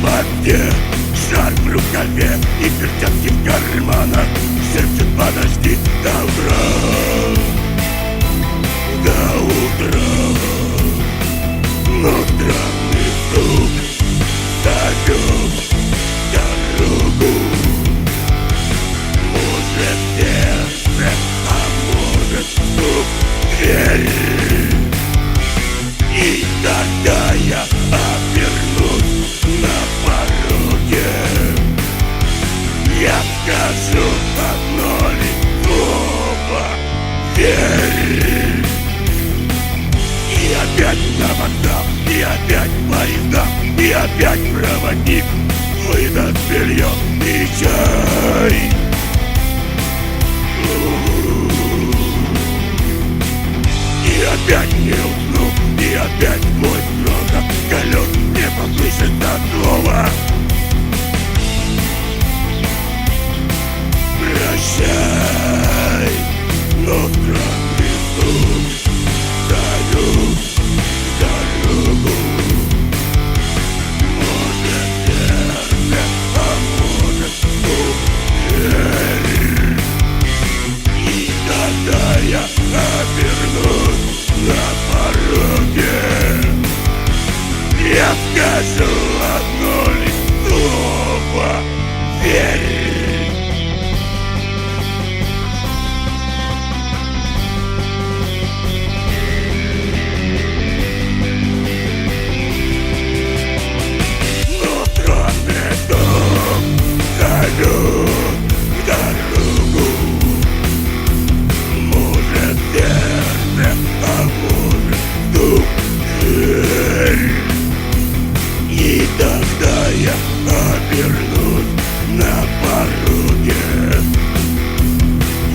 воде, жар в рукаве и перчатки в карманах. Сердце, подожди до утра, до утра. Но странный стук зовет дорогу. Может сердце, а может стук в дверь. И тогда я обернусь на пороге. Я скажу одно лишь слово: верь. И опять на вокзал, и опять поезда, и опять проводник выдаст белье и чай. И опять не усну, и опять мой грохот колес не послышится снова. Прощай, но странный стук зовет дорогу. Может сердце, а может стук дверь. И тогда я обернусь на пороге. Я скажу одно лишь слово: верь. Но странный стук зовет дорогу. Может сердце, а может стук дверь. И тогда я обернусь на пороге.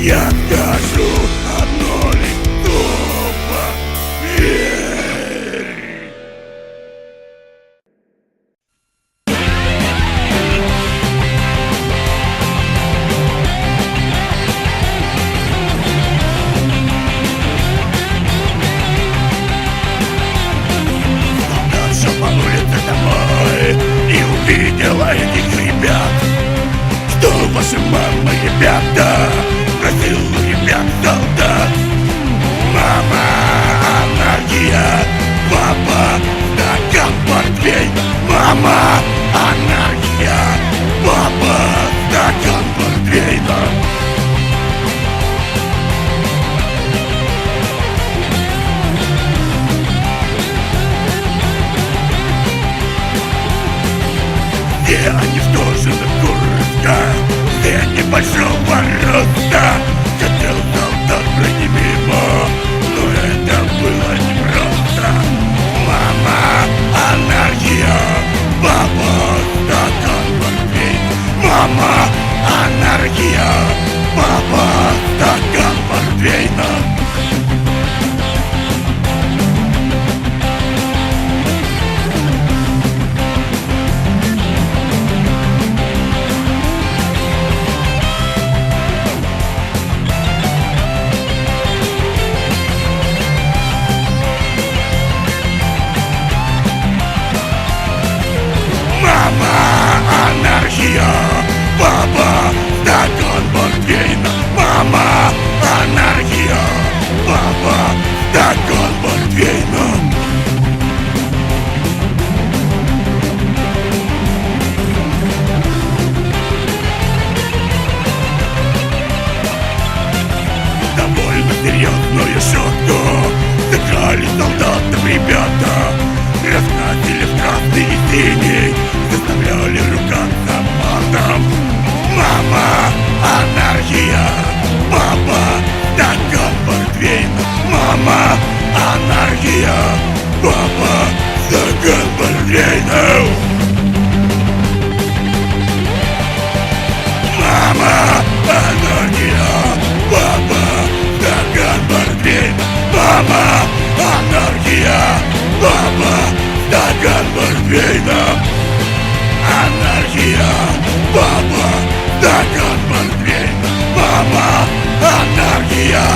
Я скажу одно лишь слово: верь. Солдат шел по улице домой и увидела этих ребят. Что ваши мамы, ребята? Спросил ребят солдат. Мама, анархия. Папа, стакан портвейн. Мама, анархия. Папа, стакан портвейна. Все они вторжены в города, все небольшого роста. Хотел солдат пройти мимо, но это было непросто. Мама, анархия. Папа, стакан портвейн. Мама, анархия. Папа, стакан портвейна. Анархия. Папа, стакан портвейна. Мама, анархия. Папа, стакан портвейна. Довольно серьезную шутку сыграли солдатам ребята. Раскрасили в красный и синий, заставляли ругаться матом. Мама, анархия. Папа, стакан портвейна. Мама, анархия. Папа, стакан портвейна. Мама, анархия. Папа, стакан портвейна. Мама, анархия. Папа, стакан портвейна. Анархия. Папа, стакан портвейна. Мама, анархия.